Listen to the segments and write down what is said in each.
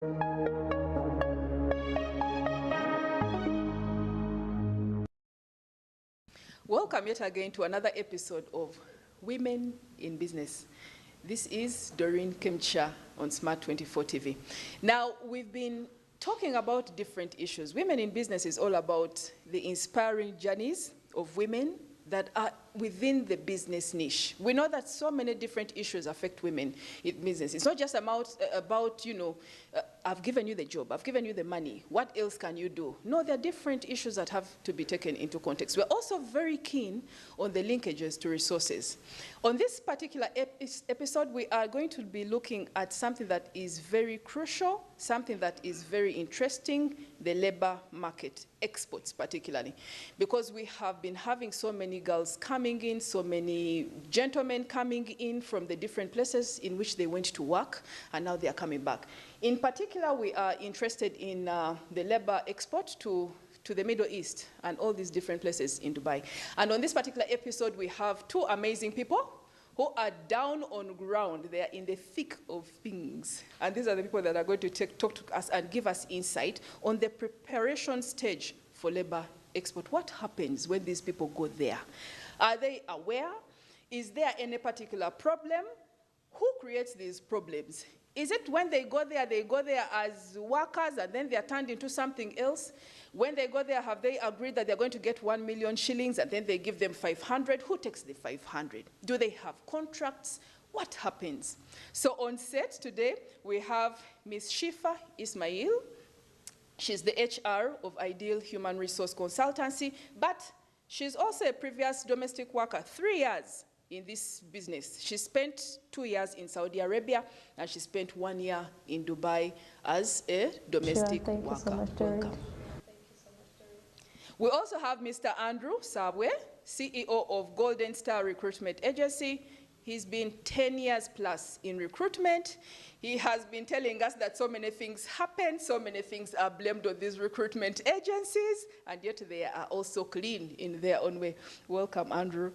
Welcome yet again to another episode of Women in Business. This is Doreen Kemcha on Smart 24 TV. Now, we've been talking about different issues. Women in Business is all about the inspiring journeys of women that are within the business niche. We know that so many different issues affect women in business. It's not just about I've given you the job, I've given you the money, what else can you do? No, there are different issues that have to be taken into context. We're also very keen on the linkages to resources. On this particular episode, we are going to be looking at something that is very crucial, something that is very interesting, the labor market, exports particularly, because we have been having so many girls coming in, so many gentlemen coming in from the different places in which they went to work, and now they are coming back. In particular, we are interested in the labor export to the Middle East and all these different places in Dubai. And on this particular episode, we have two amazing people who are down on ground. They are in the thick of things. And these are the people that are going to talk to us and give us insight on the preparation stage for labor export. What happens when these people go there? Are they aware? Is there any particular problem? Who creates these problems? Is it when they go there as workers and then they are turned into something else? When they go there, have they agreed that they're going to get 1 million shillings and then they give them 500? Who takes the 500? Do they have contracts? What happens? So on set today, we have Ms. Shifa Ismail. She's the HR of Ideal Human Resource Consultancy, but she's also a previous domestic worker, 3 years in this business. She spent 2 years in Saudi Arabia, and she spent 1 year in Dubai as a domestic worker. Thank you so much, Welcome. We also have Mr. Andrew Sabwe, CEO of Golden Star Recruitment Agency. He's been 10 years plus in recruitment. He has been telling us that so many things happen, so many things are blamed on these recruitment agencies, and yet they are also clean in their own way. Welcome, Andrew.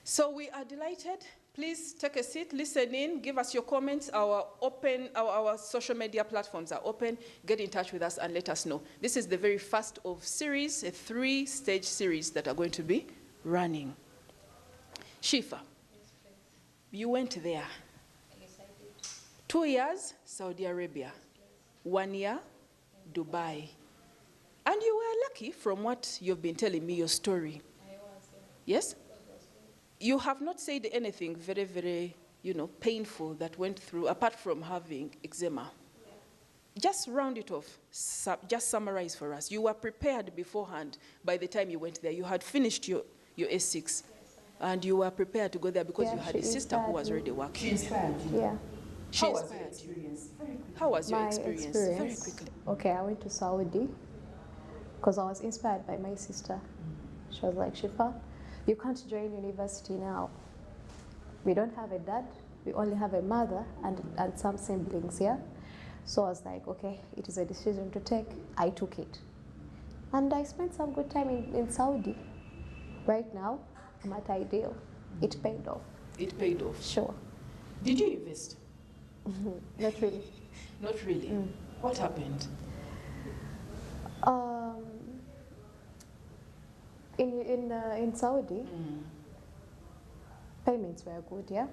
So we are delighted. Please take a seat, listen in, give us your comments. Our social media platforms are open. Get in touch with us and let us know. This is the very first of series, a 3-stage series that are going to be running. Shifa, you went there. Yes, I did. 2 years, Saudi Arabia. 1 year, Dubai. And you were lucky from what you've been telling me, your story. I was, Yes? You have not said anything very, very, painful that went through, apart from having eczema. Yeah. Just round it off. Just summarize for us. You were prepared beforehand by the time you went there. You had finished your S6. Yes, and you were prepared to go there because you had a she sister who was already working. She inspired you. Yeah. She How was your inspired you. experience? Very quickly. How was your My experience? Very quickly. Okay, I went to Saudi because I was inspired by my sister. She was like, Shifa, you can't join university now. We don't have a dad, we only have a mother and some siblings, yeah? So I was like, okay, it is a decision to take. I took it. And I spent some good time in Saudi. Right now, I'm at Ideal. It paid off. It paid off. Sure. Did you invest? Not really. Not really. What happened? In Saudi, payments were good, yeah,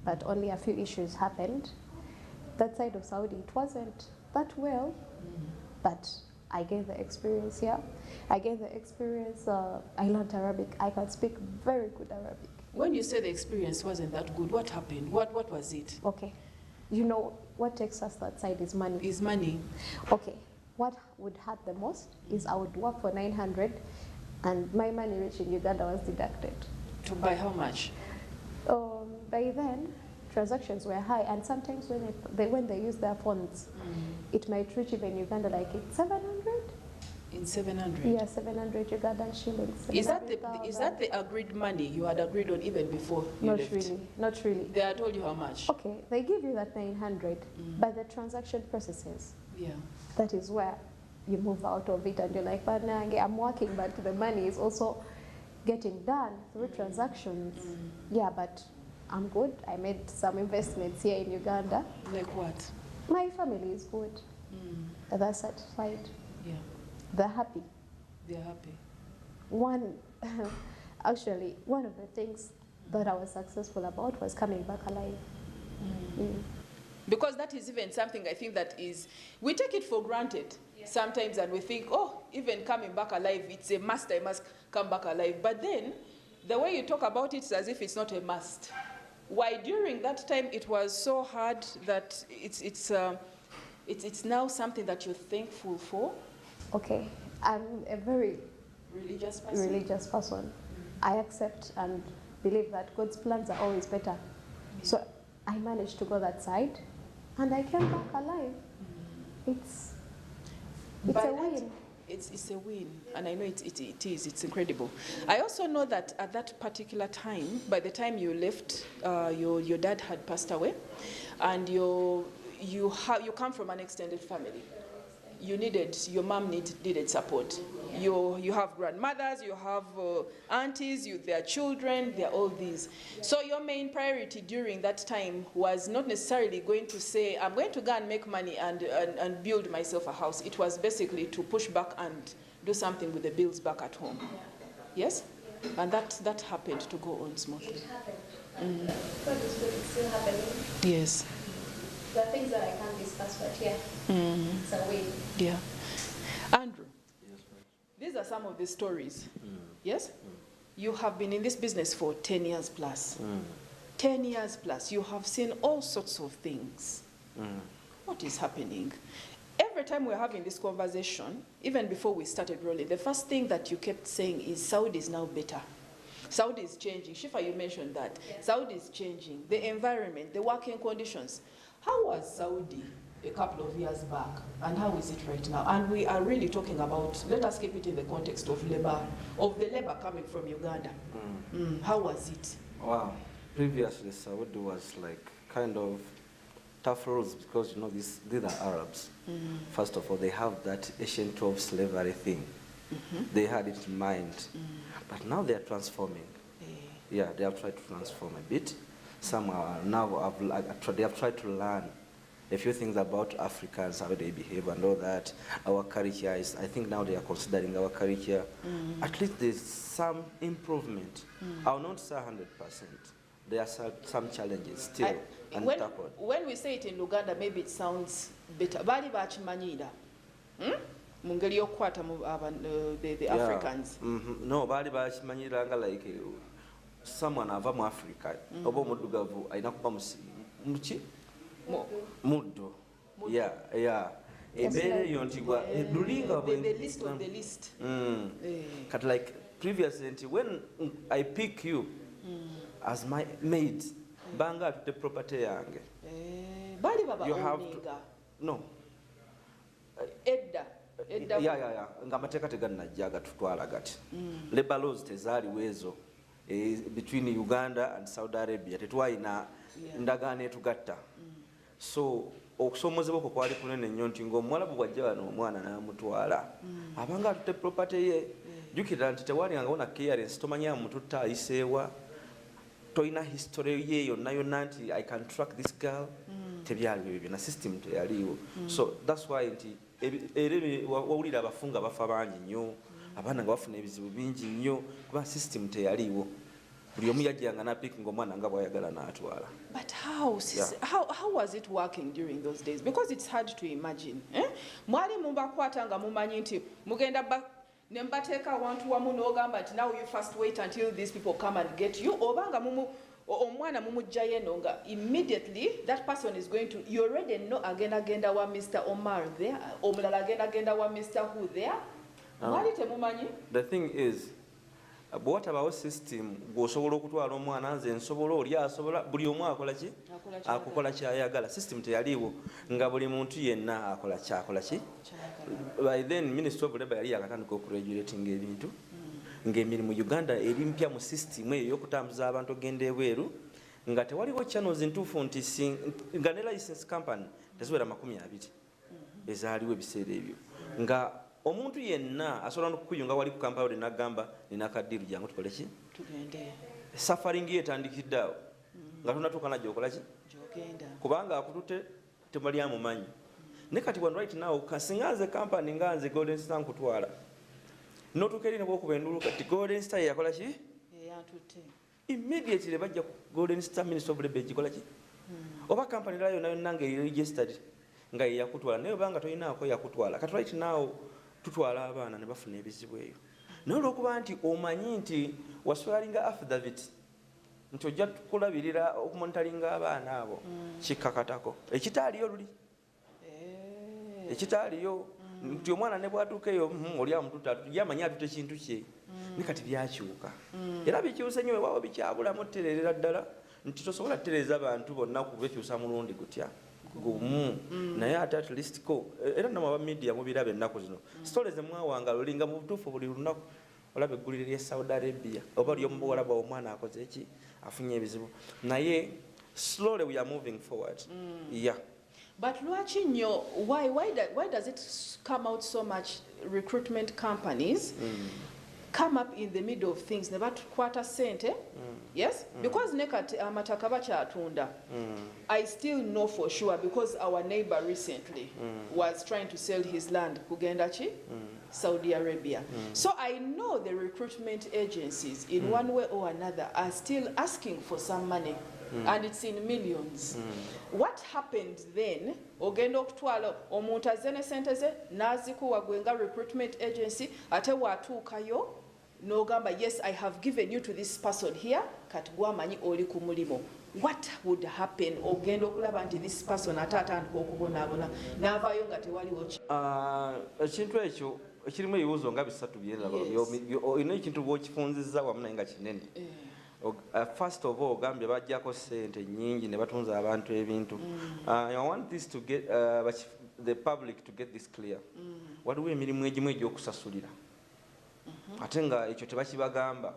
but only a few issues happened. That side of Saudi, it wasn't that well, but I gained the experience, yeah. I gained the experience, I learned Arabic. I can speak very good Arabic. When you say the experience wasn't that good, what happened? What was it? Okay. You know, what takes us that side is money. Is money. Okay. What would hurt the most is I would work for 900 and my money reaching Uganda was deducted. To buy how much? By then, transactions were high, and sometimes when they use their phones, it might reach even Uganda like it's 700. In 700? Yeah, 700 Ugandan shillings. Is that the agreed money you had agreed on even before you Not left? really, not really. They had told you how much? Okay, they give you that 900, but the transaction processes. Yeah. That is where you move out of it and you're like, but now I'm working, but the money is also getting done through transactions. Yeah, but I'm good. I made some investments here in Uganda. Like what? My family is good. They're satisfied. Yeah, They're happy. they're happy. Actually, one of the things that I was successful about was coming back alive. Because that is even something I think that is, we take it for granted sometimes, and we think, oh, even coming back alive, it's a must, I must come back alive. But then, the way you talk about it is as if it's not a must. Why during that time it was so hard that it's now something that you're thankful for? Okay, I'm a very Religious person? I accept and believe that God's plans are always better. So I managed to go that side, and I came back alive. It's a win. It's a win, and I know it is. It's incredible. I also know that at that particular time, by the time you left, your dad had passed away, and you come from an extended family. Your mom needed support. You have grandmothers, you have aunties, their children, they're all these. So your main priority during that time was not necessarily going to say, I'm going to go and make money and build myself a house. It was basically to push back and do something with the bills back at home. Yes? And that happened to go on smoothly. It happened. God is good, it's still happening. Yes. There are things that I can't discuss, but yeah, it's a win. Yeah. Andrew, these are some of the stories. Yes? You have been in this business for 10 years plus. 10 years plus. You have seen all sorts of things. What is happening? Every time we're having this conversation, even before we started rolling, the first thing that you kept saying is Saudi is now better. Saudi is changing. Shifa, you mentioned that. Yes. Saudi is changing. The environment, the working conditions. How was Saudi a couple of years back, and how is it right now? And we are really talking about, let us keep it in the context of the labor coming from Uganda. How was it? Wow. Previously, Saudi was like kind of tough rules because, you know, these are Arabs. First of all, they have that Asian 12 slavery thing. They had it in mind. But now they are transforming. Yeah, they have tried to transform a bit. Some are now they have tried to learn a few things about Africans, how they behave and all that. Our culture is, I think now they are considering our culture. At least there's some improvement. I will not say 100%. There are some challenges still untackled. When we say it in Uganda, maybe it sounds better. Bali bachimanyira. Mungeli yokwata the Africans. No, bali bachimanyira nga like someone ava mu Africa. Obo mudugavu aina kuba muchi muddo. Yeah. Ebere yontigwa dulinga the list of the list. Cut like previously when I pick you as my maid, banga to the property yange. Bali baba you have to, no. Edda. Yeah. Ngamateka teganajjaga tutwala gati. Labor laws tezali wezo between Uganda and Saudi Arabia. Tetwaina ndagaano etugatta. So okusomozebwa ko kwali kunene nnyo nti ng'omuwala bwe bwajja wano omwana n'amutwala abanga atute property ye jjukira nti tewali nga wona clearance tomanya muntu ayiseewa toyina history ye yonna nti I can track this girl tebyaliwo ebyo na system teyaliwo. So that's why nti wawulira abafunga bafa bangi nnyo abaana nga bafuna ebizibu bingi nnyo kuba system teyaliwo. Buli omu yajjanga n'apiika ng'omwana nga bw'ayagala n'atwala. But how was it working during those days? Because it's hard to imagine. Mwali mubakwata nga mumanyi nti mugenda ne mbateeka awantu wamu n'ogamba nti now you first wait until these people come and get you. Obanga omwana mumujjayo eno nga immediately that person is going to, you already know agenda wa Mr. Omar there, omulala agenda wa Mr. Who there. Mwali temumanyi? The thing is, bw'otabawo system gw'osobola okutwala omwana nze nsobola oli asobola buli omu akola ki akukola kyayagala. System teyaliwo nga buli muntu yenna akola ki. By then Ministry of Labour yali yakatandika okuregulating ebintu ng'emirimu Uganda eri mpya mu system eyo y'okutambuza abantu ogenda ebweru nga tewaliwo channels ntuufu nti nga ne license company teziwera 20 ezaaliwo ebiseera ebyo nga omuntu yenna asobola n'okukuyunga wali ku kampawulo n'agamba nina kaddiru jangu tukole ki tugende safaring ye etandikidde awo nga tonatuuka najja okola ki kubanga akutute temali amumanyi. Ne kati one right now kasingaze company nganze Golden Star nkutwala. Notukeri ne bokuba endulu kati Golden Star yakola ki? Yatutte. Immediately bajja Golden Star Minister of Labor gikola ki? Oba company layo nayo nange registered nga yakutwala naye banga toyinaako yakutwala. Kati right now tutwala abaana ne bafuna ebizibu eyo. Naye olwokuba nti omanyi nti waswalinga affidavit nti ojja kulabirira okumonitalinga abaana abo kikkakatako ekitaaliyo luli ekitaaliyo nti omwana ne bwatuuka eyo oli amututa yamanyi atute kintu kye ne kati byakyuka era bikyuse nnyo weewaawo bikyabulamu otererera ddala nti tosobola kutereeza abantu bonna kubekyusa mulundi gutya gumu naye ate at least ko era namwe aba media mubiraba ennaku zino stories emwawangala olinga mu butuufu buli lunaku olaba eggulire lye Saudi Arabia oba lyomubuwala bwa omwana akoze eki afunye ebizibu naye slowly we are moving forward. Yeah. But lwaki nnyo why does it come out so much recruitment companies come up in the middle of things ne batukwata sente? Yes, because nekati amataka bakyatunda. I still know for sure because our neighbor recently was trying to sell his land kugenda ki Saudi Arabia. So I know the recruitment agencies in one way or another are still asking for some money. And it's in millions. What happened then? Ogenda okutwala omuntu azene sente ze nazikuwa gwenga recruitment agency ate watuukayo n'ogamba yes I have given you to this person here kati gwamanyi oli ku mulimo. What would happen? Ogenda okulaba nti this person ate atandika okubonaabona n'avaayo nga tewaliwo ki. Ekintu ekyo ekirimu ebibuuzo nga bisatu byeraba olina ekintu bw'okifunzizza wamu naye nga kinene. First of all, Gambia bajjako sente nyingi ne batunza abantu ebintu. I want this to get the public to get this clear. Waliwo emirimu egimu egy'okusasulira. Ate nga ekyo tebakibagamba.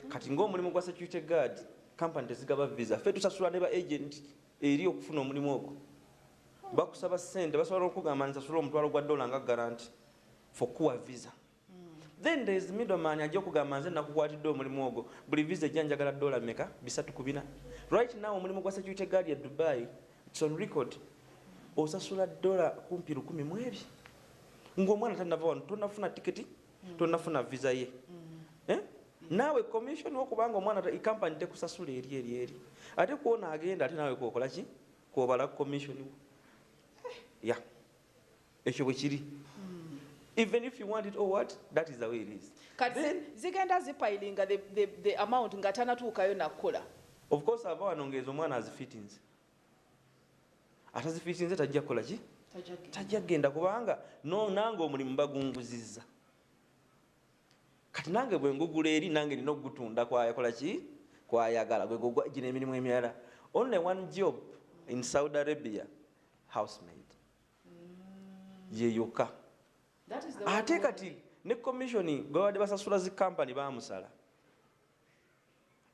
Kati ng'omulimu gwa security guard, company tezigaba visa. Ffe tusasula ne ba agent eri okufuna omulimu ogwo. Bakusaba sente basobola okugamba nsasula omutwalo gwa $1 nga guarantee for kuwa visa. Then there is the middleman ajja okugamba nze nakukwatidde omulimu ogwo buli visa ejja njagala $3 meka 340. Right now omulimu gwa security guard ya Dubai it's on record osasula kumpi $100 mu ebyo ng'omwana tannava wano tonafuna tiketi tonafuna visa ye naawe commission okubanga omwana company tekusasula eri ate kuona agenda ate naawe kokola ki kwobala commission ya ekyo bwe kiri. Even if you want it or what, that is the way it is. Then zigenda zipailinga the amount nga tanatuukayo nakola. Of course aba wanongeza omwana azifittings. Atazifittings tajja kola ki? Tajja genda kubanga no nange omulimu bagunguzizza. Kati nange bwe ngugula eri nange nina okugutunda kwayakola ki? Kwayagala gwe gugwa gina emirimu emirala. Only one job in Saudi Arabia, housemaid. Yeyoka. Ate kati ne commission gwe basasula zi company bamusala.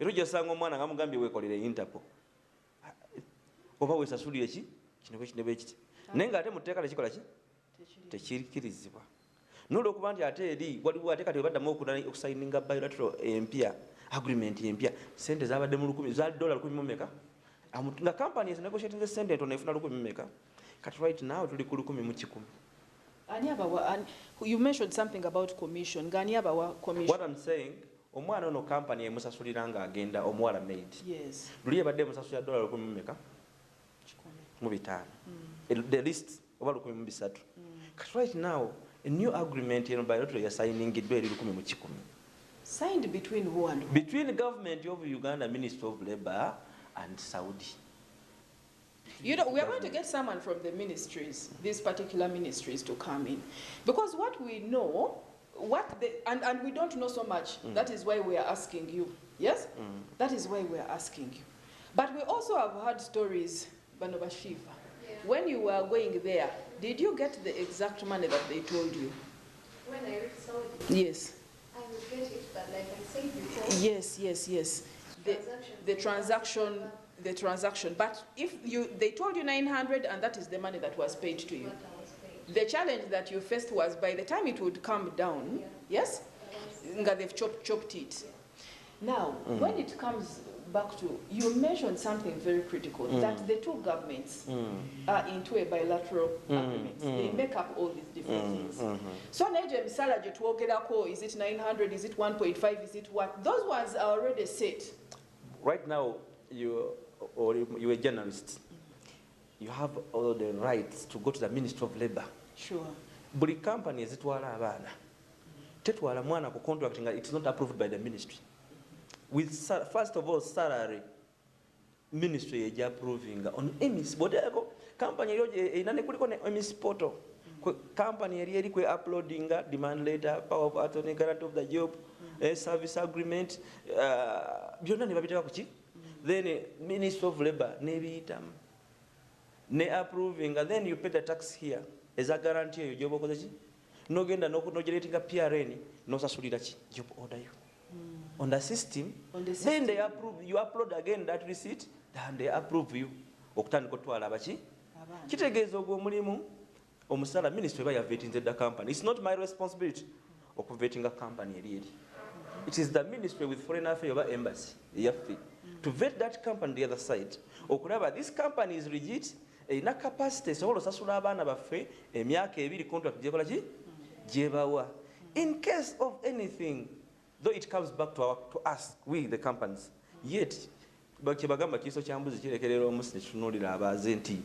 Ero jasanga omwana nga mugambye wekolere Interpol. Oba wesasulire ki? Kino kinebe kiti. Nenga ate muteeka lekikola ki? Tekirikirizibwa. Nolo kuba nti ate eri waliwo ate kati baddamu okusigninga bilateral empya agreement empya sente zabadde mu 10,000 za $100 mu meka. Nga company is negotiating the sente ento nefuna 10,000 mu meka. Kati right now tuli ku 10,000 mu 10,000. You mentioned something about commission. Commission. What I'm saying, omwana ono company emusasulira nga agenda omuwala maid. Yes. Luli ebadde emusasulira $10 mu meka? Mu 5. The list oba 13. Because right now, a new agreement in bilateral you're signing it very 10,000 mu 10,000. Signed between who and who? Between the government of Uganda, Ministry of Labor, and Saudi. You know, we are going to get someone from the ministries, these particular ministries, to come in. Because what we know, and we don't know so much, that is why we are asking you. Yes? That is why we are asking you. But we also have heard stories, Banobashiva. Yeah. When you were going there, did you get the exact money that they told you? When I reached Saudi, Yes. I would get it, but like I said before, Yes. The transaction. But if they told you 900 and that is the money that was paid to you. what I was paid. The challenge that you faced was by the time it would come down, Yeah. yes? Nga they've chopped it. Now, when it comes back to, you mentioned something very critical, that the two governments are into a bilateral agreement. They make up all these different things. So Nigeria misala je tuogerako, is it 900, is it 1.5, is it what? Those ones are already set. Right now, you're a journalist. You have all the rights to go to the Ministry of Labour. Sure. Buli company ezitwala abaana tetwala mwana ku contract nga it's not approved by the ministry. With first of all salary, ministry eja approving on emis bodeko company yo inane kuliko ne emis portal. Company eri kwe uploading demand letter, power of attorney, guarantee of the job, service agreement, byonna ne babiteka kuki. Then Ministry of Labour ne bitam ne approving, and then you pay the tax here as a guarantee your job okoze. No genda no generating a PRN, no sasulira ki job order you. On the system, then they approve, you upload again that receipt, and they approve you. Okutandika otwala abaki. Kitegeeza ogwo omulimu omusala ministry baya vetting the company. It's not my responsibility okuvetting a company eri. It is the ministry with foreign affairs or embassy to vet that company the other side. Okulaba this company is legit, ina capacity sobola osasula abaana baffe emyaka ebiri contract gyekola ki gyebawa. In case of anything, though it comes back to us, we the companies, yet bakibagamba kiso kya mbuzi kirekerera omusi ne tunuulira abaaze nti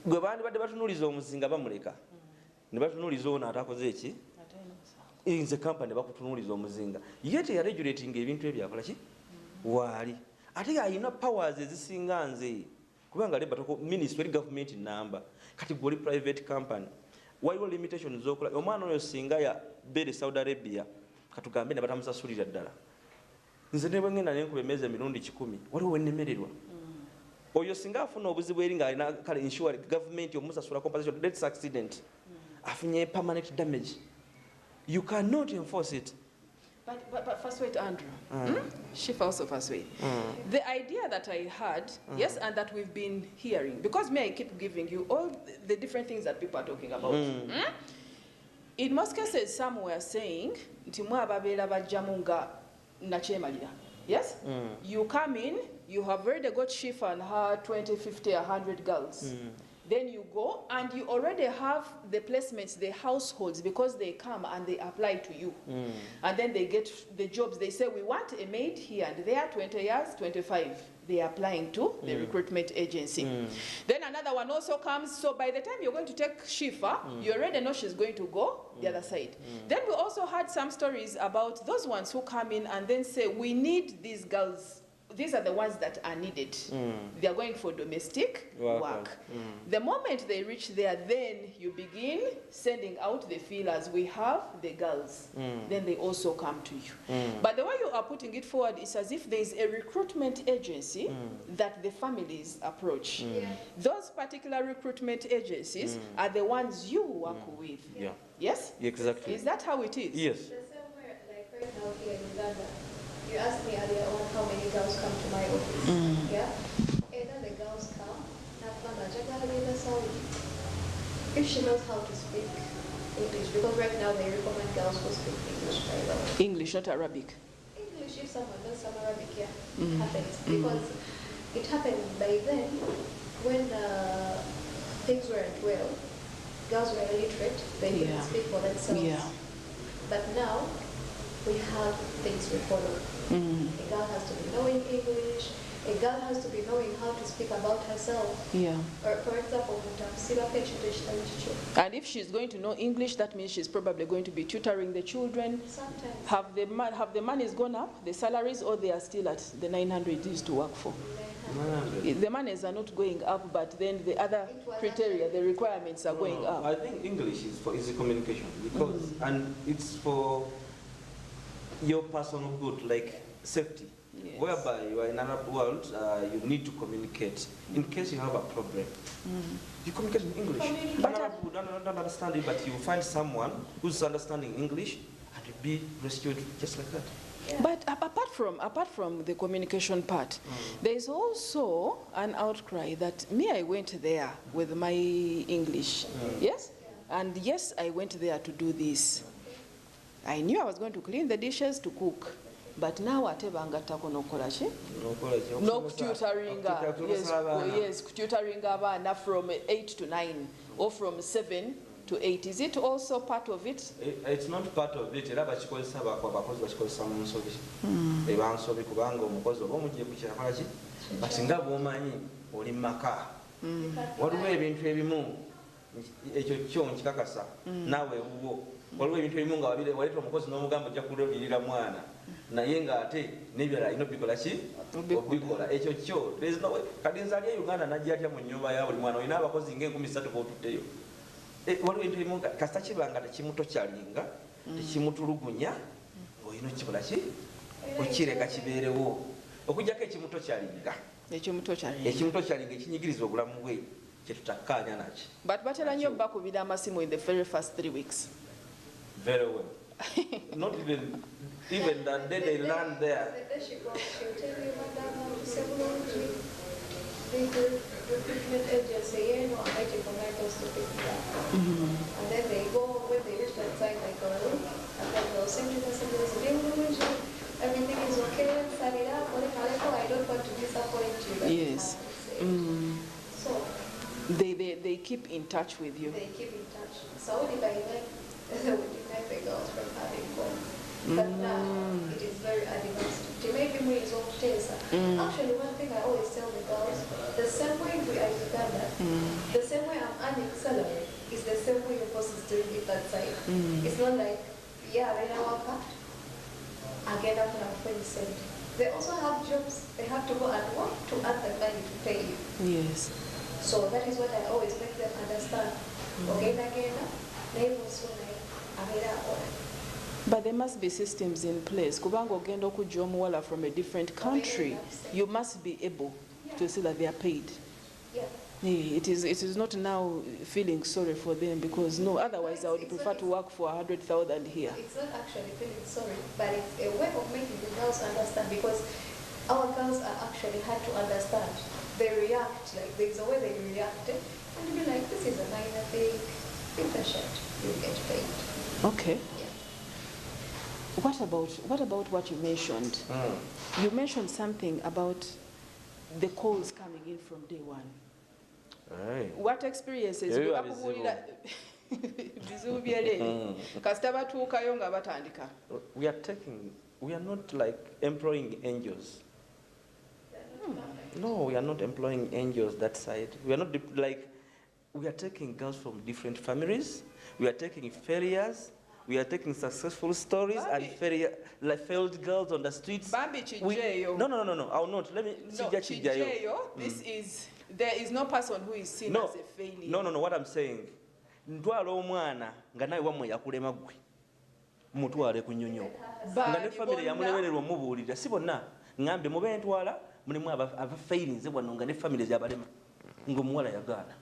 gwe bandi badde batunuuliza omuzinga bamuleka ne batunuuliza ono atakoze eki nze company bakutunuuliza omuzinga, yet ya regulating ebintu ebyakola ki waali ate alina powers ezisinga nze kubanga leba toko ministry government number kati goli private company waliwo limitations zokola omwana oyo singa ya bere Saudi Arabia katugambe ne batamusasulira ddala nze ne bwengenda nenkuba emezi emirundi 10 waliwo wennemererwa oyo singa afuna obuzibu eri nga alina kale insure government omusasula compensation death accident afunye permanent damage, you cannot enforce it. But first wait, Andrew. Shifa also first wait. The idea that I had, yes, and that we've been hearing, because I keep giving you all the different things that people are talking about. In most cases, some were saying, yes? You come in, you have already got Shifa and her 20, 50, 100 girls. Then you go and you already have the placements, the households, because they come and they apply to you. And then they get the jobs. They say, we want a maid here and there, 20 years, 25. They are applying to the recruitment agency. Then another one also comes. So by the time you're going to take Shifa, you already know she's going to go the other side. Then we also had some stories about those ones who come in and then say, we need these girls. These are the ones that are needed. They are going for domestic work. The moment they reach there, then you begin sending out the feelers. We have the girls. Then they also come to you. But the way you are putting it forward is as if there is a recruitment agency that the families approach. Those particular recruitment agencies are the ones you work with. Yes? Exactly. Is that how it is? The Yes. same way, like right now here in Uganda, you asked me earlier on how many girls come to my office. Yeah? And then the girls come, if she knows how to speak English, because right now they recommend girls who speak English very well. English, not Arabic. English, if someone knows some Arabic, yeah, it happens. Because it happened by then when things weren't well. Girls were illiterate, they couldn't speak for themselves. But now, we have things we follow. A girl has to be knowing English. A girl has to be knowing how to speak about herself. Or, for example, and if she's going to know English, that means she's probably going to be tutoring the children. Sometimes. Have the monies gone up, the salaries, or they are still at the 900 used to work for? The monies are not going up, but then the other criteria, the requirements are going up. I think English is for easy communication because, and it's for your personal good, like safety. Whereby you are in another world, you need to communicate. In case you have a problem, you communicate in English. Another people don't understand it, but you find someone who's understanding English and you'll be rescued just like that. But apart from the communication part, there is also an outcry that I went there with my English. Yes? And yes, I went there to do this. I knew I was going to clean the dishes, to cook. but now ate bangattako n'okukola ki n'okututoringa yes kututoringa abaana from 8 to 9 or from 7 to 8. Is it also part of it? It's not part of it. Era bakikozesa abakozi bakikozesa mu nsobi ebansobi kubanga omukozi oba omugye kukyakala ki basinga bw'omanyi oli mu maka waliwo ebintu ebimu ekyo kyo nkikakasa naawe wuwo waliwo ebintu ebimu nga waleeta omukozi n'omugamba ojja kulabirira mwana naye ng'ate n'ebirala alina obikola ki obikola ekyo kyo kati nze ali e Uganda najja atya mu nnyumba ya buli mwana olina abakozi nga 3,000 b'otutteyo waliwo ebintu ebimu kasita kibanga tekimutokyalinga tekimutulugunya olina okikola ki okireka kibeerewo okujjako ekimutokyalinga ekinyigiriza obulamu bwe kyetutakkaanya nakyo. But batera nnyo bakubira amasimu in the very first 3 weeks. Very well. Not even that day they land there. The recruitment agency, I'm waiting for my boss to pick me up. And then they go, when they reach that site, they go, and then they'll send you messages, everything is okay, Sarira, I don't want to disappoint you. Yes. So they keep in touch with you. They keep in touch. So what if I like, the girls from having fun? But now it is very advanced. Maybe we is off taste. Actually, one thing I always tell the girls, the same way we are in Uganda, the same way I'm earning salary is the same way your boss is doing it that side. It's not like, yeah, when I work out, I get up and I'm fully saved. They also have jobs. They have to go and work to earn the money to pay you. Yes. So that is what I always make them understand. But there must be systems in place. Kubanga ogenda okujja omuwala from a different country, you must be able to see that they are paid. Yeah. It is not now feeling sorry for them because no, otherwise I would prefer to work for 100,000 here. It's not actually feeling sorry, but it's a way of making the girls understand because our girls are actually hard to understand. They react, like there's a way they react and you'll be like, this is a minor thing, give a shit, you get paid. Okay. What about what you mentioned? You mentioned something about the calls coming in from day one. Right. What experiences? We are not like employing angels. No, we are not employing angels that side. We are not like, we are taking girls from different families. We are taking failures. We are taking successful stories and failed girls on the streets. No, I will not. Let me see. This is, there is no person who is seen as a failure. No, what I'm saying. Ntwala omwana nga nawe wamwe yakulema gwe. Mutwale ku nnyonyo. Nga ne family yamulebererwa mubuulira. Si bonna ngambe mube ntwala mulimu aba failings wano nga ne family zabalema. Ng'omuwala yagaana.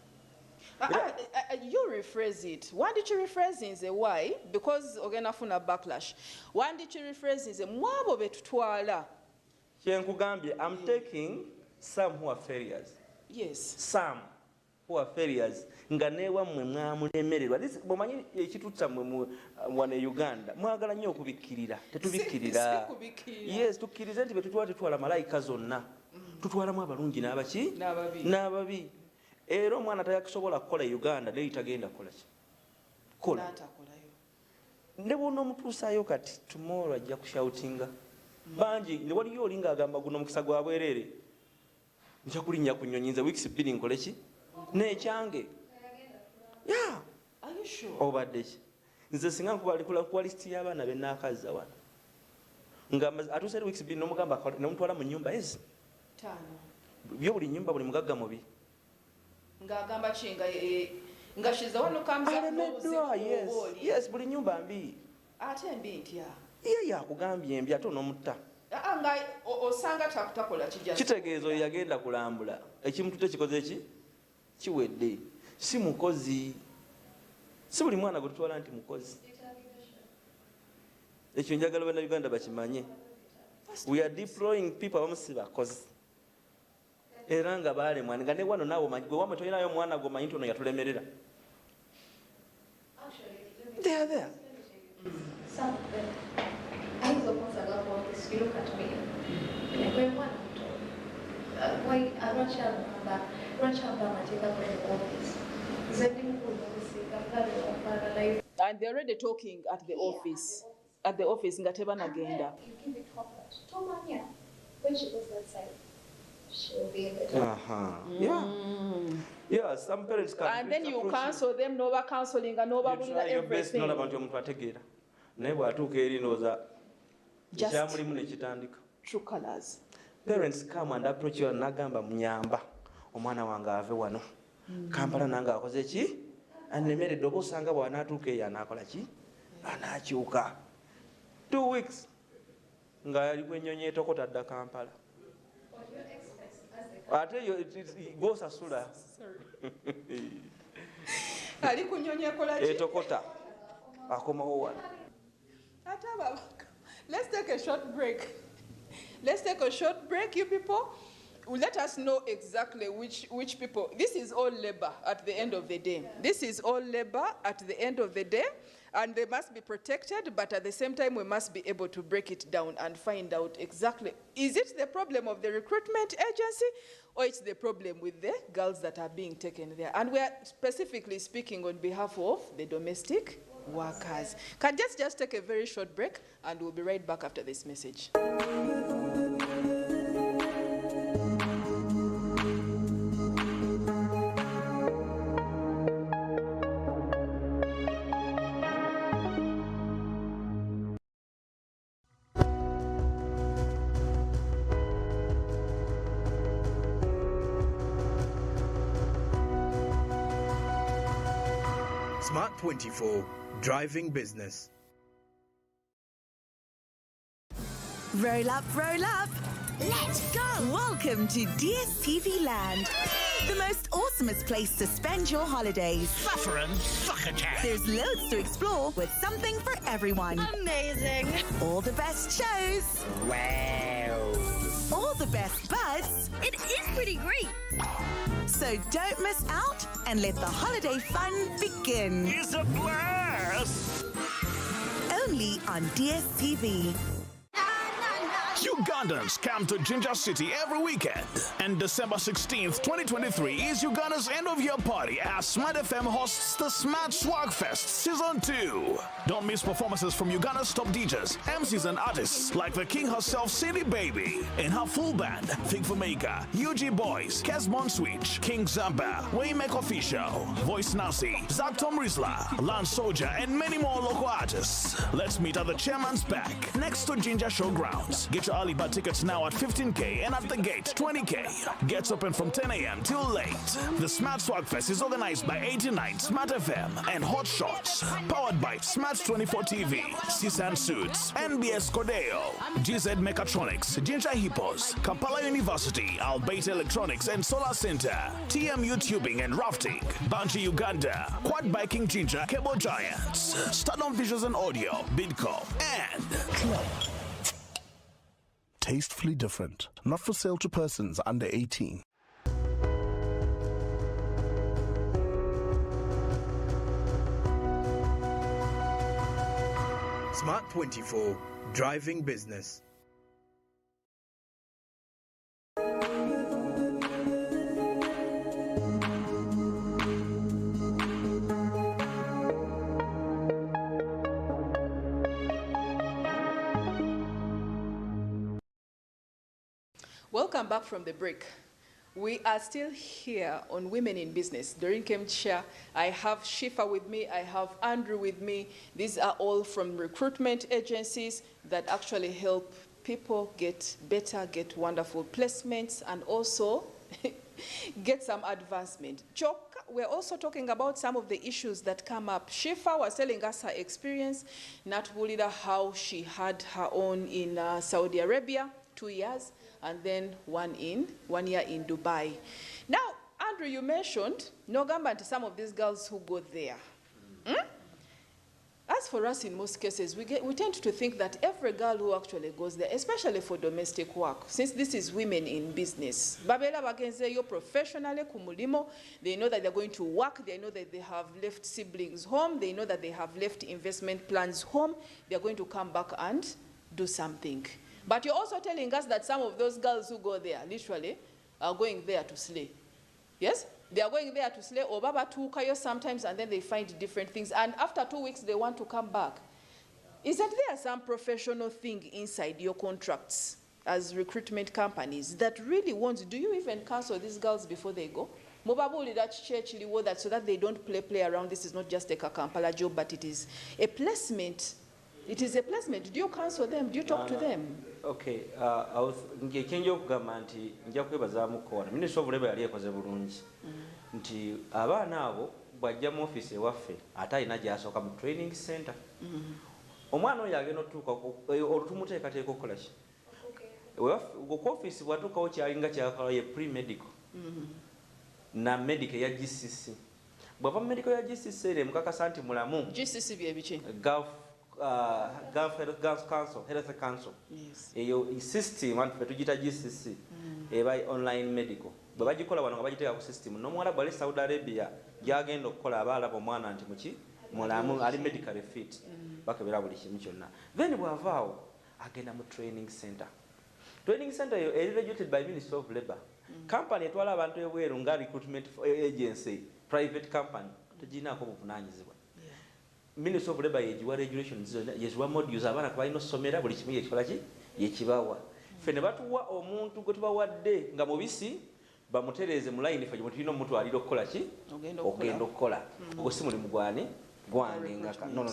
You rephrase it. Why did you rephrase it? Say why? Because ogenda funa backlash. Why did you rephrase it? Say mwabo betutwala. Kyenkugambye, I'm taking some who are failures. Yes. Some who are failures. Nga newa mwe mwamulemererwa. This bomanyi ekitutta mwe wane Uganda. Mwagala nnyo okubikkirira. Tetubikkirira. Yes, tukkirize nti betutwala tutwala malayika zonna. Tutwalamu abalungi n'abaki? N'ababi. Era omwana tayakusobola kukola Uganda naye tagenda kukola ki? Kola. Ne bw'ono omutuusaayo kati tomorrow ajja kushoutinga. Bangi ne waliyo olinga agamba guno mukisa gwa bwereere. Nja kulinnya ku nnyonyi nze weeks 2 nkole ki? N'ekyange. Yeah. Are you sure? Obadde ki? Nze singa nkubalikula ku list y'abaana be naakazza wano. Nga atuuse weeks 2 n'omugamba n'omutwala mu nnyumba ezi. 5. Byo buli nnyumba buli mugagga mubi. Ngagamba chinga nga shiza wano kamza no. Yes, buli nyumba mbi. Ate mbi ntya. Ya kugambye mbi ate onomutta. Nga osanga takutakola kijja. Kitegeezo yagenda kulambula. Ekimutute kikoze ki? Kiwedde. Si mukozi. Si buli mwana gutwala nti mukozi. Ekyo njagala bana Uganda bakimanye. We are deploying people abamusi bakozi. Era nga baalemwa nga ne wano naawe omanyi gwe wamwe tolinayo omwana gwe omanyi nti ono yatulemerera. They are there. Some of them, I was almost a lot of this. You look And they're already talking at the office. At the office, Ngateba Nagenda. You give it hot. Tomania, when she goes that side, she'll be able to. Yeah. Yeah, some parents can. And then you cancel them, no counseling, and no you try your best, not everything. about your mutategera. Never took a noza. Just true colors. Parents come and approach you nagamba mnyamba. Omwana wanga ave wano. Kampala nanga akoze ki? And they made a double sanga wana 2K anakolachi. Anachuka. 2 weeks. Nga kwenyonye tokota da Kampala. I tell you, it goes as sula. Ali kunyonya kolachi. Etokota. Akoma wana. Let's take a short break. Let's take a short break, you people. Let us know exactly which people. This is all labor at the end of the day. This is all labor at the end of the day, and they must be protected, but at the same time, we must be able to break it down and find out exactly, is it the problem of the recruitment agency, or it's the problem with the girls that are being taken there? And we are specifically speaking on behalf of the domestic workers. Can just take a very short break, and we'll be right back after this message. Smart 24, driving business. Roll up, roll up. Let's go. Welcome to DSTV Land, the most awesomest place to spend your holidays. Suffering suck attack. There's loads to explore with something for everyone. Amazing. All the best shows. Wow. All the best buds. It is pretty great. So don't miss out and let the holiday fun begin. It's a blast. Only on DSTV. Ugandans come to Ginger City every weekend. And December 16th, 2023 is Uganda's end-of-year party as Smart FM hosts the Smart Swag Fest Season 2. Don't miss performances from Uganda's top DJs, MCs and artists like the king herself, City Baby, and her full band, Fig for Maker, UG Boys, Kesmon Switch, King Zamba, Waymaker Official, Voice Nasi, Zach Tom Rizla, Lance Soldier, and many more local artists. Let's meet at the Chairman's Back, next to Ginger Showgrounds. Get your early bird tickets now at 15K and at the gate 20K. Gets open from 10 a.m. till late. The Smart Swag Fest is organized by 89 Smart FM and Hot Shots. Powered by Smart 24 TV, Sisan Suits, NBS Cordeo, GZ Mechatronics, Ginger Hippos, Kampala University, Albeit Electronics and Solar Center, TMU Tubing and Rafting, Banshee Uganda, Quad Biking Ginger, Cable Giants, Stardom Visuals and Audio, Bidco, and Club. Tastefully different. Not for sale to persons under 18. Smart 24, driving business. Welcome back from the break. We are still here on Women in Business. During Kemcha, I have Shifa with me, I have Andrew with me. These are all from recruitment agencies that actually help people get better, get wonderful placements, and also get some advancement. Chok, we're also talking about some of the issues that come up. Shifa was telling us her experience, Natulida, how she had her own in Saudi Arabia, 2 years, and then 1 year in Dubai. Now, Andrew, you mentioned Nogamba to some of these girls who go there. As for us, in most cases, we tend to think that every girl who actually goes there, especially for domestic work, since this is women in business, babela bagenze yo professionally kumulimo, they know that they're going to work, they know that they have left siblings home, they know that they have left investment plans home, they're going to come back and do something. But you're also telling us that some of those girls who go there, literally, are going there to slay. Yes? They are going there to slay, or baba tukayo sometimes, and then they find different things. And after 2 weeks, they want to come back. Isn't there some professional thing inside your contracts as recruitment companies that really wants, do you even cancel these girls before they go? Mobabuli that church that so that they don't play around. This is not just a Kampala job, but it is a placement. It is a placement. Do you cancel them? Do you talk to them? Okay, I was ngekenje okugamba nti nja kwebazamu kona. Minister of Labour yali ekoze bulungi. Nti abaana abo bwajja mu office ewaffe ate alina gy'asooka mu training center. Omwana oyo agenda otuuka olutumuteekateeka okukola ki? Ku office bwatuukawo kyalinga kyakola ye pre-medical. Na medical ya GCC. Bwava mu medical ya GCC ere mukakasa nti mulamu. GCC bye biki? Gulf Health Council. Yes. Eyo system anti petugita GCC. Eba online medical. Bwe bagikola wano nga bagiteeka ku system. N'omuwala bwali Saudi Arabia gyagenda okukola abaalaba omwana nti muki mulamu ali medical fit. Bakebera buli kimu kyonna. Then bwavaawo agenda mu training center. Training center is regulated by Ministry of Labour. Company etwala abantu ebweru nga recruitment agency, private company, tuginaako buvunanyizibwa. Ministry of Labour yejiwa regulations yejiwa modules abaana kubalina osomera buli kimu yekikola ki yekibawa. Ffe ne batuwa omuntu gwe tubawadde nga mubisi bamutereeze mu line ffe tulina omutwalira okukola ki ogenda okukola. Ogwo si mulimu gwani gwange ngaka no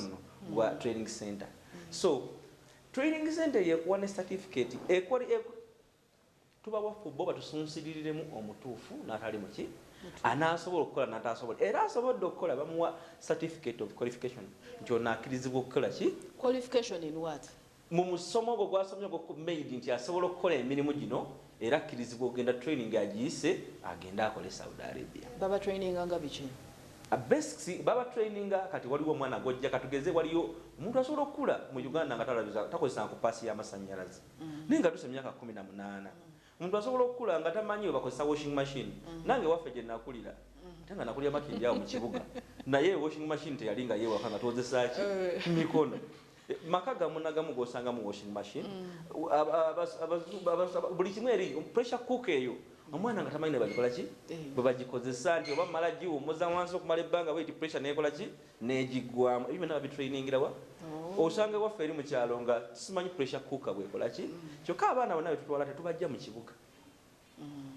gwa training center. So training center yekuwa ne certificate ekwali tubawa fubo batusunsiriremu omutuufu n'atali muki anaasobola okukola n'ataasobola era asobodde okukola bamuwa certificate of qualification nti ono akkirizibwa okukola ki qualification in what? Mu musomo ogwo gwasomye ogwo made nti asobola okukola emirimu gino era akkirizibwa okugenda training agiyise agenda akole Saudi Arabia. Baba training nga biki? Basics baba training kati waliwo omwana gojja katugeze waliyo omuntu asobola okula mu Uganda nga takozesa ku pasi y'amasannyalaze ninga tuse myaka 18 omuntu asobola okula nga tamanyi bakozesa washing machine nange waffe gye nakulira tanga nakulira makindi awo mu kibuga naye washing machine teyalinga yewe wakanga tuwozesa ki mikono maka gamu nagamu gosanga mu washing machine buli kimu eri pressure cooker eyo omwana nga tamanyi ne bagikola ki bwe bagikozesa nti oba mala giwumuza wansi okumala ebbanga weight pressure nekola ki negigwamu ebyo byonna babitrainingira wa osanga waffe eri mu kyalo nga simanyi pressure cooker bwekola ki kyokka abaana bonna betutwala tetubajja mu kibuga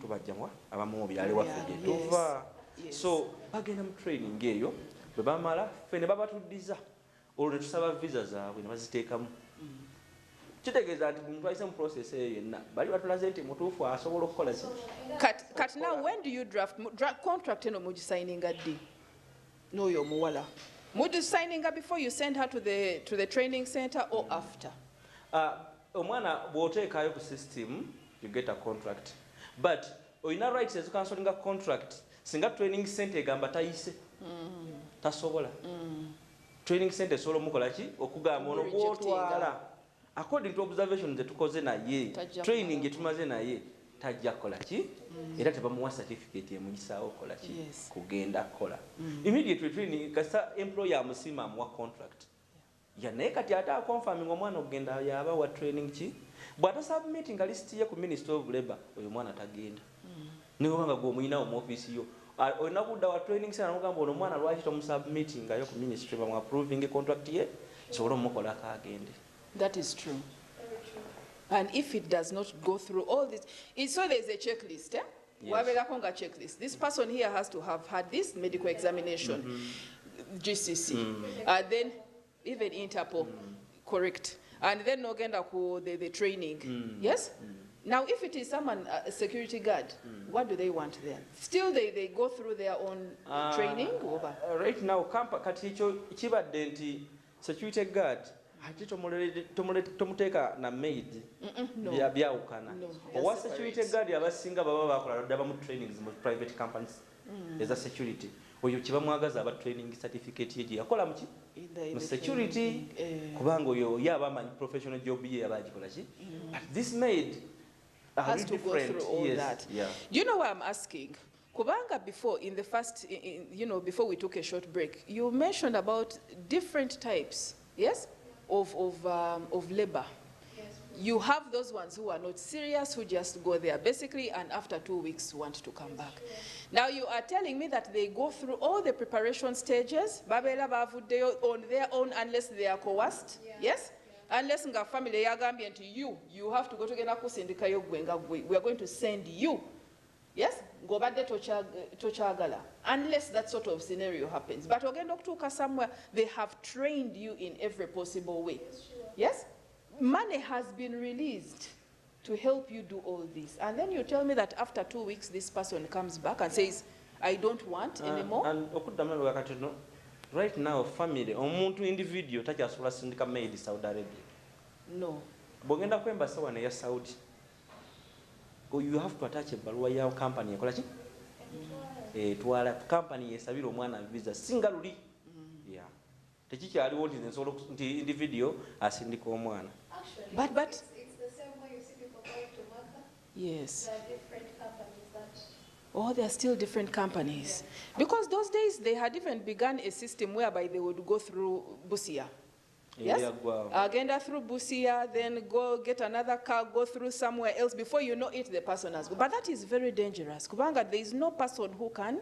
tubajjamu abamu mu byalo waffe gye tuva so bagenda mu training eyo bwe bamala ffe ne babatuddiza olwo ne tusaba visa zaabwe ne baziteekamu kitegeeza nti muntu ayise mu process eyo yenna bali batulaze nti mutuufu asobola okukola ki kati now when do you draft contract eno mugisigninga ddi n'oyo omuwala mugisigninga before you send her to the training center or after? Omwana bw'oteekayo ku system you get a contract but oyina rights ezikansolinga contract singa training center egamba tayise tasobola training center esobola omukola ki okugamba ono gw'otwala according to observation zetukoze naye training yetumaze naye tajja kola ki era tebamuwa certificate emugisaawo kola ki kugenda kola immediately training kasa employer amusima amuwa contract naye kati ate aconfirming omwana okugenda yaba wa training ki bw'ata submitting a list ye ku Ministry of Labour oyo mwana tagenda niwobanga gw'omuyinawo mu office yo olina kudda wa training center n'ogamba ono omwana lwaki tomusubmitting ayo ku ministry bamu approving contract ye sobola omukolako agende. That is true. And if it does not go through all this, so there's a checklist, eh? Yes. Checklist. This person here has to have had this medical examination, GCC, then even Interpol, correct, and then the training, yes? Now, if it is someone, a security guard, what do they want there? Still, they go through their own training? Right now, security guard, tomuteka na maid byawukana owa security guard abasinga baba bakola daba mu trainings mu private companies as a security oyo kiba mwagaza aba training certificate yeji yakola muki mu security kubanga oyo yaba manyi professional job ye yabagikola ki but this maid has to go through all that. Yeah. You know why I'm asking? Kubanga before, in the first, before we took a short break, you mentioned about different types, yes, of labor. Yes. You have those ones who are not serious, who just go there basically, and after 2 weeks want to come back. Now you are telling me that they go through all the preparation stages, babela bavuddeyo on their own unless they are coerced, yes? Unless nga family yagambye nti you have to go togenda kusindikayo gwe nga gwe, we are going to send you, yes? Ngobadde tokyagala, unless that sort of scenario happens. But ogenda okutuuka somewhere, they have trained you in every possible way, yes? Money has been released to help you do all this. And then you tell me that after 2 weeks, this person comes back and says, I don't want anymore. And right now, family, omuntu individual, tajasobola sindika maid Saudi Arabia. No. Bogenda kwemba sawa ne ya Saudi. You have to attach a baluwa ya company ekola ki? Twala company yesabira omwana visa singaluli. Yeah. Tekikyali woti nti individual asindika omwana. But it's the same way you see people going to Mecca. yes. There are different companies that. Oh, there are still different companies. Because those days they had even begun a system whereby they would go through Busia. Yes? Agenda through Busia, then go get another car, go through somewhere else. Before you know it, the person has gone. But that is very dangerous. Kubanga, there is no person who can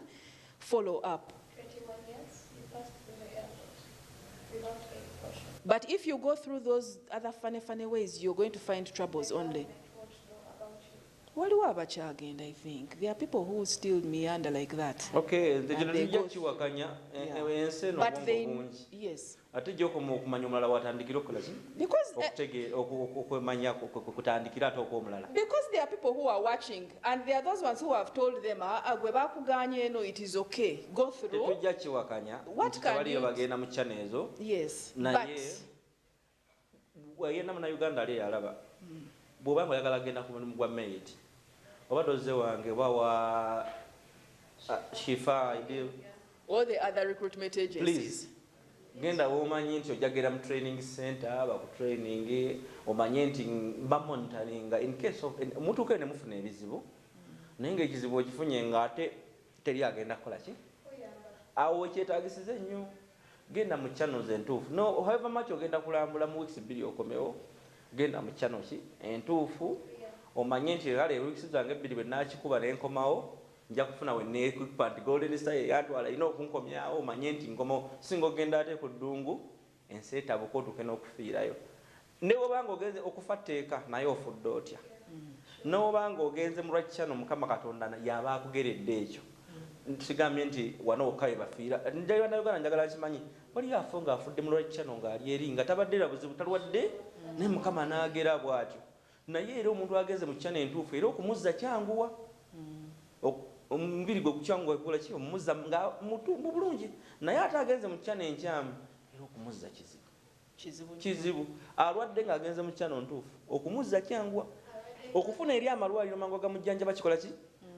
follow up. 21 years, you passed through the airport without any caution. But if you go through those other funny ways, you're going to find troubles only. Waliwo abakyagenda, I think. There are people who still meander like that. Okay, the generation chiwakanya ense no but they, bungi. yes. Ate joko okumanya omulala watandikira okukola ki? Because okwemanya kutandikira ate okw'omulala. Because there are people who are watching, and there are those ones who have told them, gwe bakuganye no, it is okay. Go through. Tetujja kiwakanya. What can you? Bagenda mu channel ezo. Yes. Naye wayenda mu Uganda ali alaba. Bw'oba oyagala agenda ku mulimu gwa maid. Oba doze wange bawa Shifa ide. All the other recruitment agencies. Please. Genda womanyi nti ojagera mu training center baku training omanye nti bamonitoringa in case of omuntu kene mufuna ebizibu naye ng'ekizibu okifunye ng'ate teri agenda kukola ki awo kyetaagisize nnyo genda mu channels entuufu no however much ogenda kulambula mu weeks 2 okomewo genda mu channel ki entuufu omanye nti kale weeks zange 2 bwe nakikuba n'enkomawo nja kufuna we ne equipment golden style yatwala ino okunkomyawo omanye nti nkomo singo genda ate ku ddungu enseta bukotuke n'okufiirayo ne obanga ogenze okufatteeka naye ofudde otya n'obanga ogenze mu right channel mukama katonda yaba akugeredde ekyo nsigambye nti wano okaye bafiira Uganda njagala kimanyi wali afo nga afudde mu right channel ng'ali eri nga tabadde era buzibu talwadde ne mukama n'agera bw'atyo naye era omuntu agenze mu channel entuufu era okumuzza kyanguwa omubiri gwe gukyangwa ekola ki omuzza nga mutu mu bulungi naye ate agenze mu channel enkyamu era okumuzza kizibu alwadde ng'agenze mu channel ntuufu okumuzza kyanguwa okufuna eri amalwaliro mangu agamujjanjaba kikola ki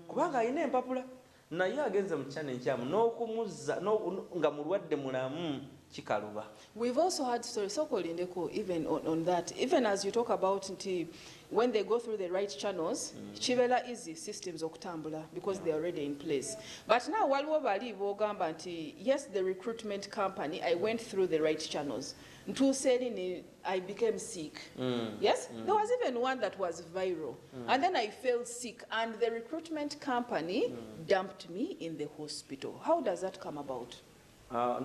kubanga alina empapula naye agenze mu channel enkyamu n'okumuzza nga mulwadde mulamu kikaluba. We've also had stories, so-called even on that, even as you talk about when they go through the right channels, chibela easy systems okutambula because they are already in place. But now, waliwo bali bogamba nti yes, the recruitment company, I went through the right channels. Ntu said I became sick. Yes, there was even one that was viral, and then I fell sick, and the recruitment company dumped me in the hospital. How does that come about?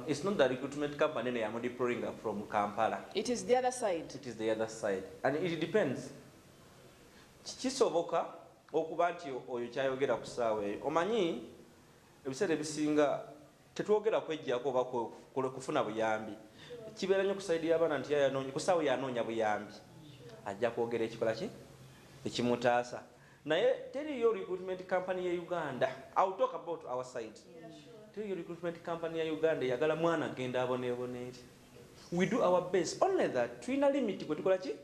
It's not the recruitment company I am deploying from Kampala. It is the other side. It is the other side. And it depends. Kisoboka okuba nti oyo kyayogera ku ssaawa eyo. Omanyi ebiseera ebisinga tetwogera kwejjako oba kufuna buyambi. Kibeera nnyo ku sayidi y'abaana nti ku ssaawa yanoonya buyambi. Ajja kwogera ekikola ki? Ekimutaasa. Naye teriyo recruitment company ya Uganda. I'll talk about our side. Teriyo recruitment company ya Uganda yagala mwana agenda aboneebone. We do our best. Only that tulina limit kwe tukola ki?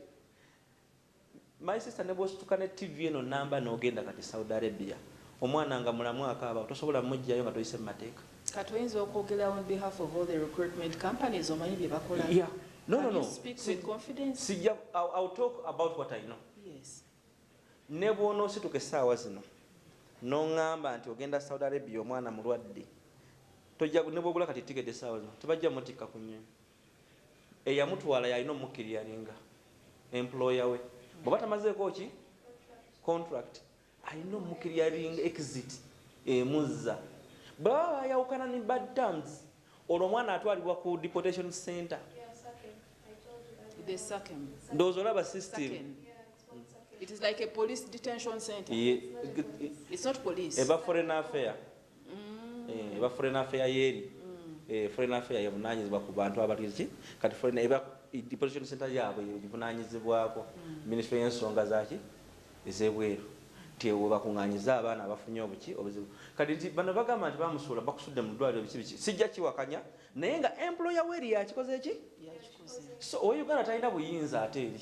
My sister nebo tukane TV eno namba n'ogenda kati Saudi Arabia. Omwana nga mulamu akaaba tosobola mujjayo nga toyise mateeka. Katwenzo okwogera on behalf of all the recruitment companies omanyi bye bakola. Yeah. No. Speak with confidence. I'll talk about what I know. Yes. Ne bw'onoosituka essaawa zino n'oŋŋamba nti ogenda Saudi Arabia omwana mulwadde. Tojja ne bw'ogula kati tiketi essaawa zino tebajja mutikka ku nnyonyi. Eyamutwala yalina omukiriyaninga employer we bw'aba tamazeeko ki contract alina omukiriyaring exit emuzza bw'aba bayawukana ne bad terms olwo omwana atwalibwa ku deportation center. They suck him. Ndowooza olaba system. It is like a police detention center. It's not police. Eba foreign affair. Eba foreign affair yeri. Foreign affair yavunanyizibwa ku bantu abatuzi kati foreign eba deportation center yabwe yavunanyizibwako ministry y'ensonga zaki ezebweru tewo bakunganyiza abaana abafunye obuki obuzibu kati bano bagamba nti bamusula bakusudde mu ddwaliro biki sijja kiwakanya naye nga employer weri yakikoze eki so Uganda talina buyinza ate eri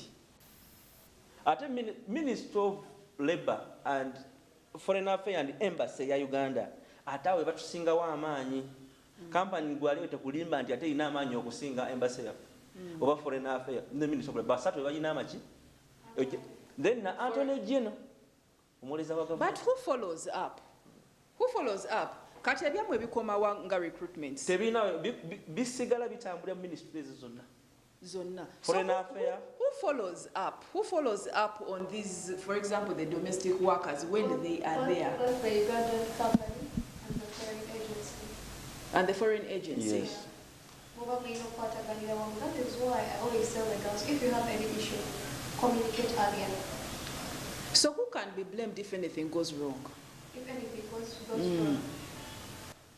ate Ministry of Labour and Foreign Affairs and Embassy ya Uganda ate awe batusingawo amaanyi company gwaliyo tekulimba nti ate ina amaanyi okusinga embassy ya oba Foreign Affairs ne Ministry of Labour basatu balina amaki then na Anthony General omuleza wa government. But who follows up? Who follows up? Kati ebyamwe bikomawa nga recruitment. Tebina bisigala bitambulira ministries zonna. Foreign Affairs. Who follows up? Who follows up on these, for example, the domestic workers when they are there? The Ugandan company and the foreign agency. And the foreign agency. Yes. That is why I always tell the girls, if you have any issue, communicate earlier. So who can be blamed if anything goes wrong? If anything goes wrong.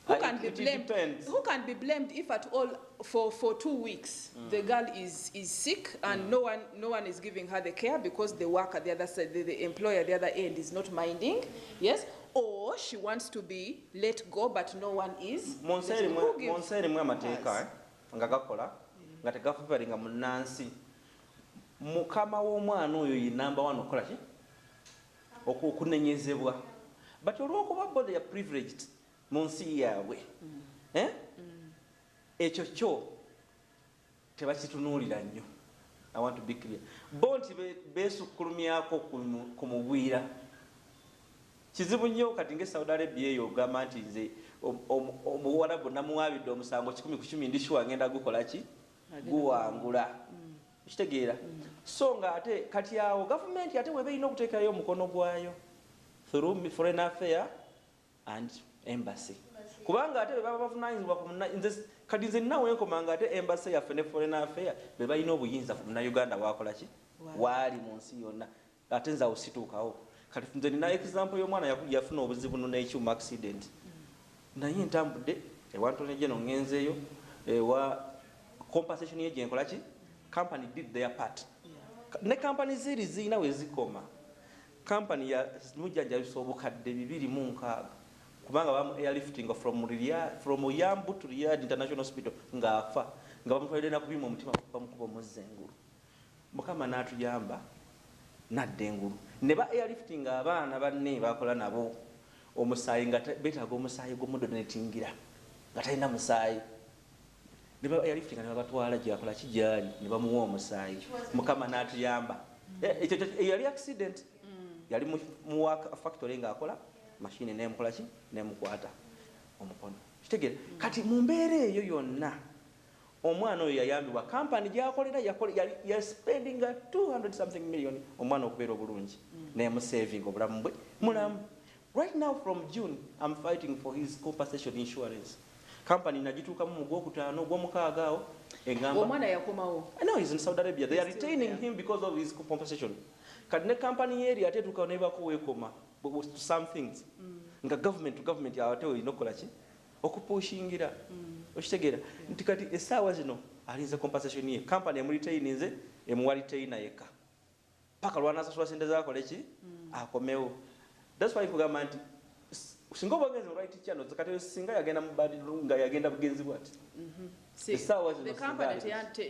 Who can be blamed? Who can be blamed if at all for 2 weeks the girl is sick and no one is giving her the care because the worker the other side, the employer the other end is not minding, yes, or she wants to be let go but no one is. Monseri mwe amateeka nga gakola nga tegafufaringa munansi mukama w'omwana oyo ye number 1 okola ki okunenyezebwa but olw'okuba body ya privileged mu nsi yaabwe ekyo kyo tebakitunuulira nnyo. I want to be clear. Bo nti beesukkulumyako ku mugwira kizibu nnyo kati nge Saudi Arabia eyo ogamba nti nze omuwala bonna muwaabidde omusango 10 ku 10 ndi sure agenda gukola ki guwangula kitegeera so nga ate kati awo government ate we bayina okuteekayo omukono gwayo through Foreign Affairs and Embassy kubanga ate baba bavunanyizibwa ku nze kati nze nawe nkomanga ate Embassy yaffe ne Foreign Affairs be bayina obuyinza ku Uganda wakola ki wali mu nsi yonna ate nze awusituukawo kati nze nina example y'omwana yafuna obuzibu n'ekyuma accident naye ntambudde ewantone gye nongenzeeyo ewa compensation ye gyenkola ki company did their part ne company ziri zina we zikoma company ya mujjanjabisa obukadde 206 kubanga bamu airlifting from Yambu to Riyadh International Hospital ngaafa nga bamutwalira na kubima omutima bamukuba omuzengulu mukama n'atuyamba nadde engulu ne ba airlifting abaana banne bakola nabo omusaayi nga betaaga omusaayi gw'omudonatingira nga talina musaayi ne ba airlifting ne babatwala gyakola kijali ne bamuwa omusaayi mukama n'atuyamba ekyo yali accident yali mu work factory ng'akola machine n'emukola ki n'emukwata omukono kitegeera kati mu mbeera eyo yonna omwana oyo yayambibwa company gyakolera yali spending 200 something million omwana okubeera obulungi n'emusaving obulamu bwe mulamu. Right now from June I'm fighting for his compensation insurance. Company nagituukamu mu gwokutaano gw'omukaaga awo engamba omwana yakomawo. No, he's in Saudi Arabia. They are retaining him because of his compensation. Kati ne company eri ate tuuka nebako weekoma to some things nga government to government ate olina okukola ki okupushingira okitegeera nti kati essaawa zino alinze compensation ye company emulitaininze emuwa retaina yeka paka lwanasasula sente zakola ki akomewo. That's why kugamba nti singa obagenzi right channel kati singa yagenda mu badi nga yagenda bugenzi bwati essaawa zino the company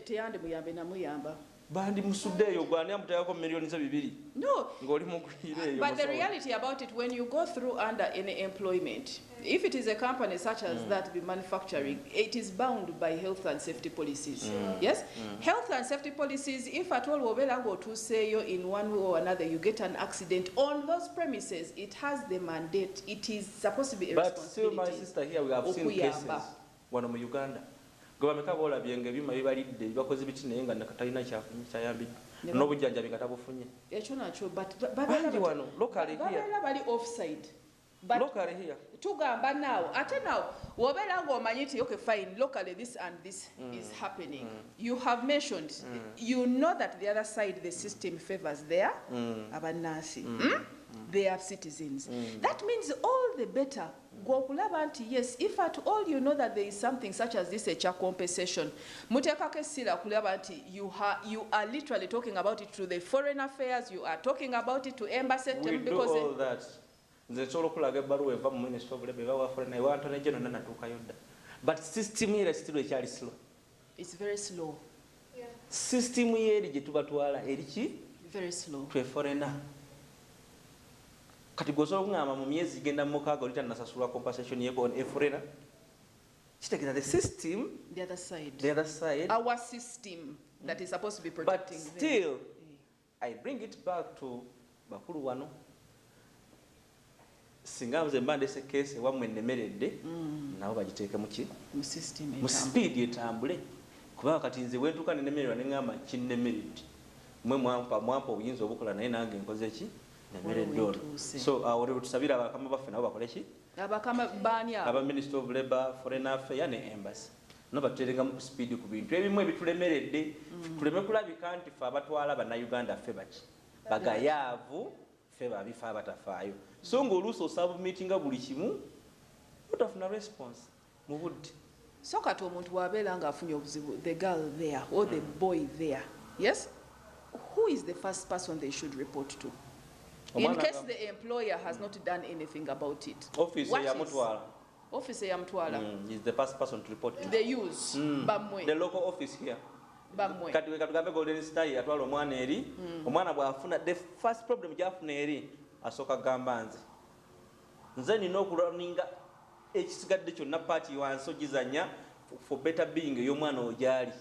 teyandi muyambe namuyamba bandi musuddeeyo gwani amutayako millions 2 no ng'oli mugwire eyo. But the reality about it, when you go through under any employment, if it is a company such as that be manufacturing, it is bound by health and safety policies. Yes, health and safety policies. If at all go to say you in one way or another you get an accident on those premises, it has the mandate. It is supposed to be a but responsibility. still, my sister, here we have seen cases one of Uganda Gwe bameka boolabye ng'ebyuma bibalidde bibakoze biti naye nga nakatalina kyayambiddwe n'obujjanjabi nga tabufunye. Ekyo nakyo Bangi wano locally here. babeera bali offside. Locally here. Tugamba now, ate now, wobeera ng'omanyi nti okay fine, locally this and this is happening. You have mentioned, you know that the other side the system favors their abannansi, their citizens. That means all the better. Gwokulaba nti yes, if at all you know that there is something such as this a compensation, mutekako essira kulaba nti you are literally talking about it to the foreign affairs, you are talking about it to embassy. We do all that. Nze nsobola okulaga ebbaluwa eva mu Ministry of Labour ebawa foreign ewa Anthony General nanatuukayo dda. But system here still ekyali slow. It's very slow. Yeah. System here gye tubatwala eriki? Very slow. Twe foreigner. Kati gwosobola okungamba mu myezi genda mu mukaaga oli tannasasulwa compensation yeko on a foreigner. Kitegeeza the system, the other side, our system that is supposed to be protecting them. But still, I bring it back to bakulu wano. Singa nze mba ndese case ewammwe ennemeredde nabo bagiteeke mu speed etambule kubanga kati nze wentuuka nennemererwa ne ŋŋamba kinnemeredde mmwe mwampa obuyinza obukola naye nange nkoze ki nemeredde olwo. So awo lwe tusabira abakama baffe nabo bakole ki aba Minister of Labour, Foreign Affairs ne Embassy no batuterengamu ku speed ku bintu ebimu ebitulemeredde tuleme kulabika nti ffe abatwala bannayuganda ffe baki bagayaavu ffe babife abatafaayo. So ng'oluusi osubmitinga buli kimu otafuna response mu budde. So kati omuntu bw'abeera ng'afunye obuzibu, the girl there or the boy there, yes, who is the first person they should report to in case the employer has not done anything about it? Office eyamutwala. Office eyamutwala is the first person to report to. They use bamwe. The local office here. Bamwe. Kati wekatugambe Golden Star atwala omwana eri omwana bw'afuna the first problem gy'afuna eri asooka gamba nze nina okulaninga ekisigadde kyonna paati wansi ogizanya for better being ey'omwana ogyali.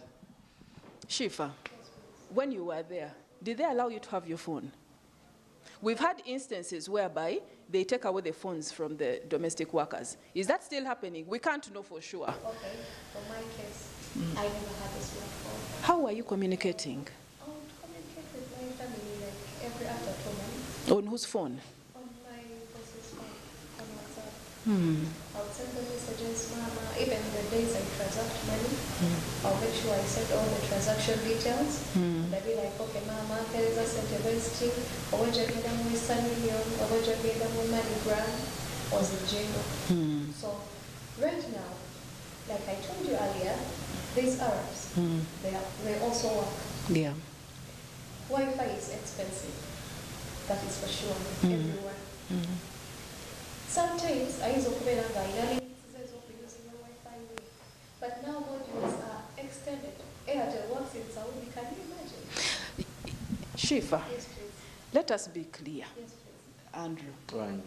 Shifa, when you were there, did they allow you to have your phone? We've had instances whereby they take away the phones from the domestic workers. Is that still happening? We can't know for sure. Okay, for my case, I never had a smartphone. How are you communicating? I would communicate with my family like every after 2 months. On whose phone? On my boss's phone, on WhatsApp. I would send the messages, Mama, even the days I transact money, I'll make sure I send all the transaction details. And I'll be like, okay, Mama, Teresa sent a vesting, or when you're getting with Sun Million, or when you're getting with MoneyGram, or Zinjino. So, right now, like I told you earlier, these Arabs, they also work. Yeah. Wi-Fi is expensive. That is for sure, everywhere. Sometimes I use Wi-Fi, but now modules are extended. Airtel works in Saudi, can you imagine? Shifa, Yes, please. let us be clear. Yes, please. Andrew. Right.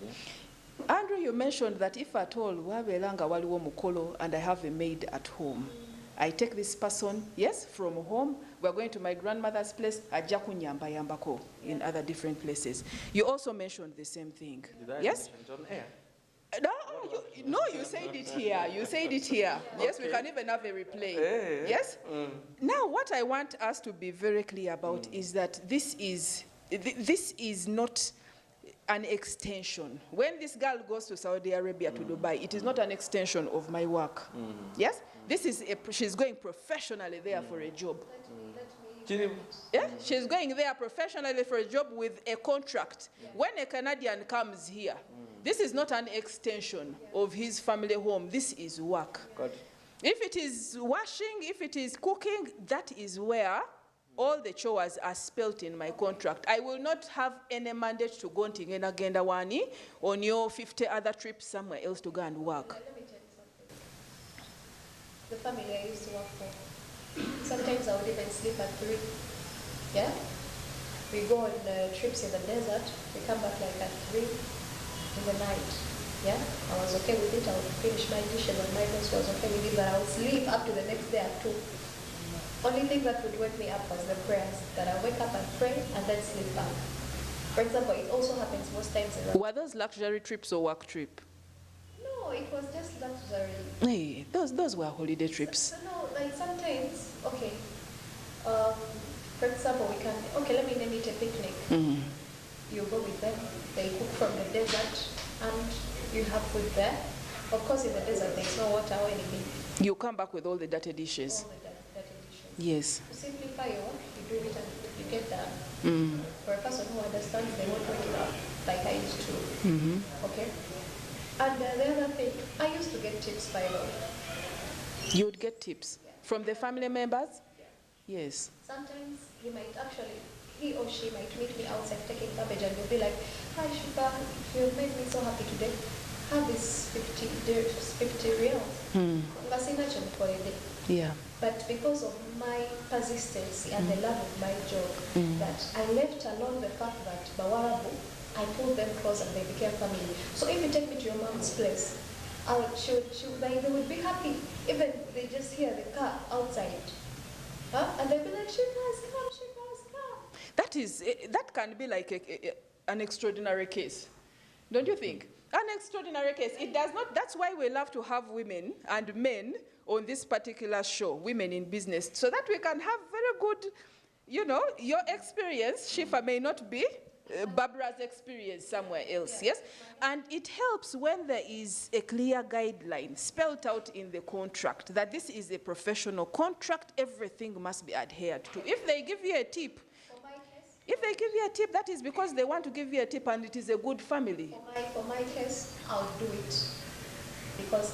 Andrew, you mentioned that if at all wabeeranga waliwo mukolo and I have a maid at home, I take this person, yes, from home, we're going to my grandmother's place, ajja kunyamba-yambako in other different places. You also mentioned the same thing. Did I yes? mention it on air? No, you said it here. You said it here. Yes, we can even have a replay. Yes? Now, what I want us to be very clear about is that this is not an extension. When this girl goes to Saudi Arabia, to Dubai, it is not an extension of my work. Yes? This is she's going professionally there for a job. Yeah, she's going there professionally for a job with a contract. When a Canadian comes here, this is not an extension of his family home. This is work. If it is washing, if it is cooking, that is where all the chores are spelt in my contract. I will not have any mandate to go to Agenda Wani on your 50 other trips somewhere else to go and work. Let me tell you something. The family I used to work for, sometimes I would even sleep at 3. Yeah? We go on trips in the desert. We come back like at 3 in the night. Yeah? I was okay with it. I would finish my dishes and my boss was okay with it, but I would sleep up to the next day at 2. Only thing that would wake me up was the prayers, that I wake up and pray and then sleep back. For example, it also happens most times in Were those luxury trips or work trip? No, it was just luxury. Hey, those were holiday trips. So, no, like sometimes, okay, for example, we can, okay, let me name it a picnic. You go with them, they cook from the desert, and you have food there. Of course, in the desert, there's no water or anything. You come back with all the dirty dishes. All the dirty dishes. Yes. To simplify your work, you do it and you get done. For a person who understands, they won't wake it up like I used to. Okay? And the other thing, I used to get tips by law. You would get tips from the family members? Yes. Sometimes he might actually, he or she might meet me outside taking garbage and you'll be like, hi Shiba, you've made me so happy today. Have this 50 reals. For a day. Yeah. But because of my persistency and the love of my job, that I left alone the fact that Bawarabu, I pulled them close and they became family. So if you take me to your mom's place, they would be happy. Even they just hear the car outside. And they'll be like, Shiba's come. That can be like an extraordinary case, don't you think? An extraordinary case. It does not. That's why we love to have women and men on this particular show, Women in Business, so that we can have very good, your experience, Shifa, may not be Barbara's experience somewhere else, yes? And it helps when there is a clear guideline spelled out in the contract that this is a professional contract, everything must be adhered to. If they give you a tip, that is because they want to give you a tip and it is a good family. For my case, I'll do it because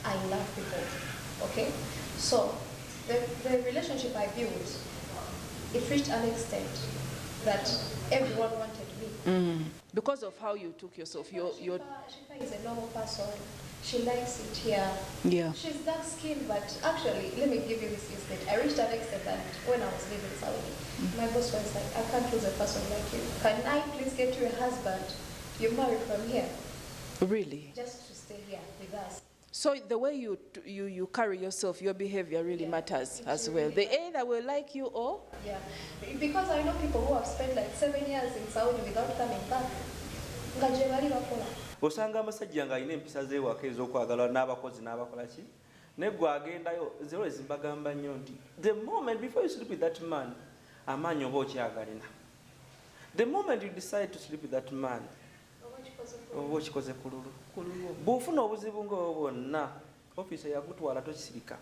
I love people, okay? So the relationship I built, it reached an extent that everyone wanted me. Because of how you took yourself. Shifa is a normal person. She likes it here. Yeah. She's dark skinned, but actually, let me give you this instead. I reached an extent that when I was living in Saudi, my boss was like, I can't lose a person like you. Can I please get you a husband? You marry from here. Really? Just to stay here with us. So the way you carry yourself, your behavior really matters as well. They either will like you or... Yeah. Because I know people who have spent like 7 years in Saudi without coming back. Osanga amasajja nga alina empisa z'ewaka ez'okwagalwa n'abakozi n'abakola ki naye gwe agendayo zero ezimbagamba nnyo nti the moment before you sleep with that man amaanyi oba okyagalina, the moment you decide to sleep with that man oba okikoze kululu bw'ofuna obuzibu ng'obwo bwonna ofiisi eyakutwala tokisirika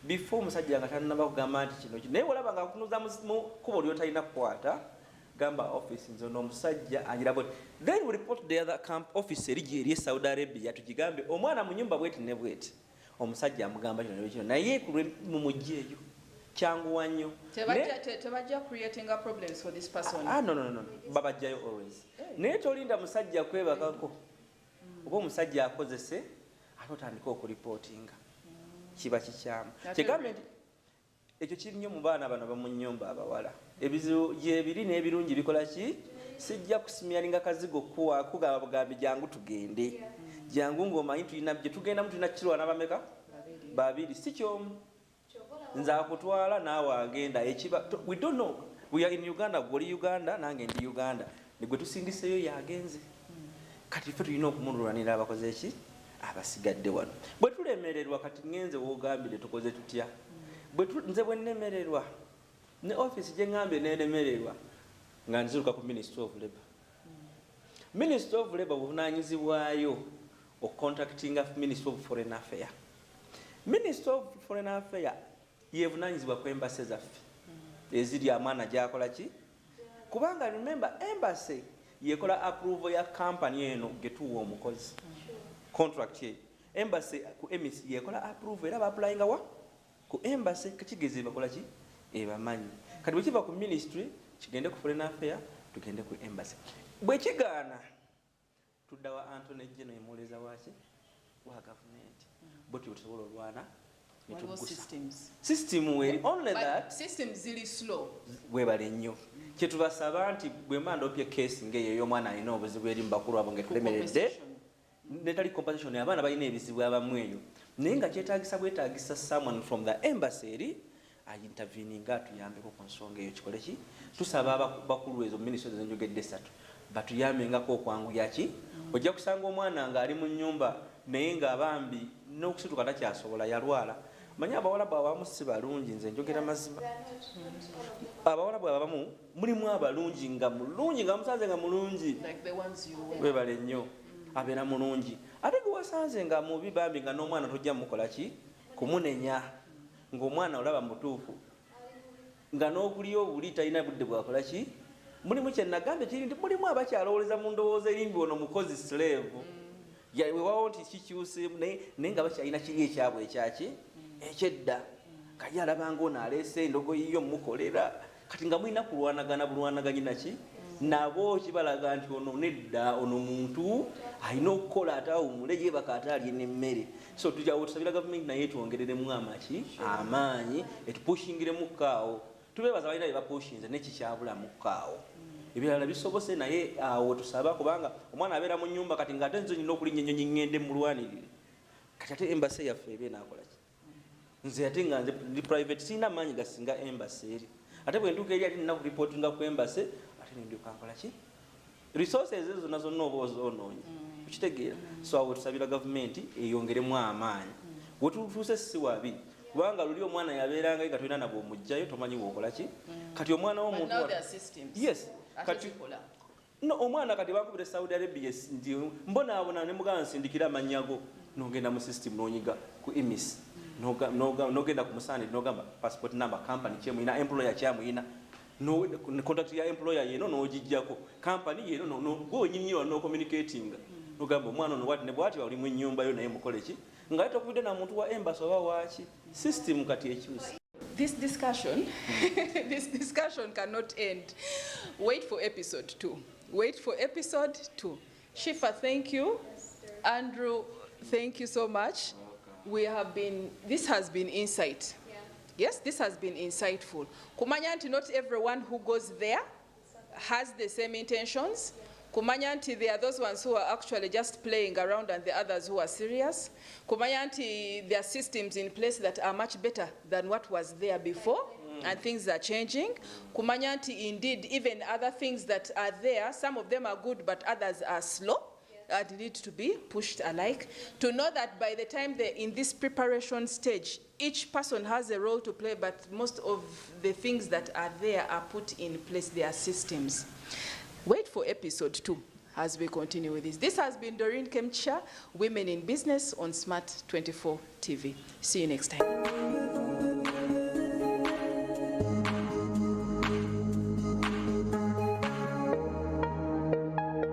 before omusajja nga tannaba kugamba nti kino naye olaba nga akunuuza mu kkubo ly'otalina kukwata gamba office nzo n'omusajja agira bweti then we report the other camp office erigi eri Saudi Arabia tukigambe omwana mu nyumba bweti ne bweti omusajja amugamba kino ne kino naye mu mujje eyo kyanguwa nnyo tebajja creating problems for this person. No babajjayo always naye tolinda musajja kwebakako oba omusajja akozese ate otandika okureportinga kiba kikyamu kigambe nti ekyo kiri nnyo mu baana bano bamu nnyumba abawala ebizibu gyebiri n'ebirungi bikola ki sijja kusimyalinga kazigo kugaba bugambi jangu tugende jangu ng'omanyi tulina gye tugendamu tulina kirwana bameka babiri si kyomu nze akutwala naawe agenda ekiba we don't know we are in Uganda goli Uganda nange ndi Uganda ne gwe tusindiseyo yagenze kati ffe tulina okumulwanira abakoze eki abasigadde wano bwe tulemererwa kati ngenze woogambire tukoze tutya nze bwe nnemererwa ne office gye ngambye neeremererwa nga nziruka ku Ministry of Labour. Ministry of Labour buvunaanyizibwayo okucontactinga Ministry of Foreign Affairs. Ministry of Foreign Affairs yevunaanyizibwa ku embassy zaffe eziri amwana gyakola ki kubanga remember embassy yekola approval ya company eno getuwa omukozi contract ye embassy ku emis yekola approval era ba-applyinga wa ku embassy kigeze bakola ki ebamanyi kati bwe kiva ku ministry kigende ku Foreign Affairs tugende ku embassy bwe kigaana tudda wa Anthony General emuleza waki wa government boti utusobola olwana system we only that systems zili slow webale nnyo kyetubasaba nti bwe manda opye case ngeyo y'omwana alina obuzibu eri mu bakulu abo ngetulemeredde netali compensation abaana balina ebizibu abamu eyo naye nga kyetaagisa bwetaagisa someone from the embassy eri intervening atuyambeko ku nsonga eyo kikole ki tusaba bakulu ezo ministries zenjogedde esatu batuyambengako okwanguya ki ojja kusanga omwana nga ali mu nnyumba naye nga bambi n'okusituka takyasobola yalwala Manya abawalabu abamu si balungi nze njogera mazima. Abawalabu abamu mulimu abalungi nga mulungi nga musanze nga mulungi. Like the ones you were. Webale nnyo abeera mulungi. Ate gwe wasanze nga mubi bambi nga n'omwana tojja mukola ki? Kumunenya. Ng'omwana olaba mutuufu. Nga n'okuliyo obuli talina budde bwakola ki? Mulimu kye nagambye kiri nti mulimu abakyalowoleza mu ndowooza eri mbi ono mukozi slave. Weewawo nti kikyuseemu naye nga bakyalina kiri ekyabwe ekyaki ekyedda kali alaba ng'ono aleese endogoyi yo mukolera kati nga mulina kulwanagana bulwanaganyi naki nabo kibalaga nti ono nedda ono muntu alina okukola ate awumule yeebaka ate alye n'emmere. So tujawo tusabira gavumenti naye twongereremu amaanyi etupushingiremu kaawo tubeebaza balina bye bapushinze nekikyabulamu kaawo ebirala bisobose naye awo tusaba kubanga omwana abeera mu nnyumba kati ng'ate nze nyina okulinnya ennyonyi ŋŋende mulwanirire kati ate embasi yaffe ebe naakola ki nze ate nga nze ndi private sirina amaanyi gasinga embasi eri ate bwe ntuuka eri ate nina kuripootinga ku embasi ate nendyoka nkola ki resources ezo zonna zonna oba ozoonoonye tukitegeera. So awo tusabira gavumenti eyongeremu amaanyi wetutuuse si wabi kubanga luli omwana yabeeranga nga tolina nabwe omugjayo tomanyi bwokola ki kati omwana w'omuntu yes kati no omwana kati bakubira Saudi Arabia ndi mbonaabona ne muganda nsindikira amanyago nogenda mu system n'onyiga ku emis nogenda ku musaani nogamba passport number company kyemuyina employer kyamuyina no contact ya employer yeno n'ogijjako company yeno gwenyinyi no communicating nogamba omwana ono wati ne bwati oli mu nnyumba yo naye mukole ki nga tokubidde na muntu wa embassy oba waaki system kati ekyusa. This discussion, this discussion cannot end. Wait for episode 2. Wait for episode 2. Shifa, thank you. Andrew, thank you so much. This has been insight. Yes, this has been insightful. Kumanya nti not everyone who goes there has the same intentions. Kumanya nti there are those ones who are actually just playing around and the others who are serious. Kumanya nti there are systems in place that are much better than what was there before and things are changing. Kumanya nti indeed even other things that are there, some of them are good but others are slow and need to be pushed alike. To know that by the time they're in this preparation stage, each person has a role to play, but most of the things that are there are put in place, their systems. Wait for episode 2 as we continue with this. This has been Doreen Kemcha, Women in Business on Smart 24 TV. See you next time.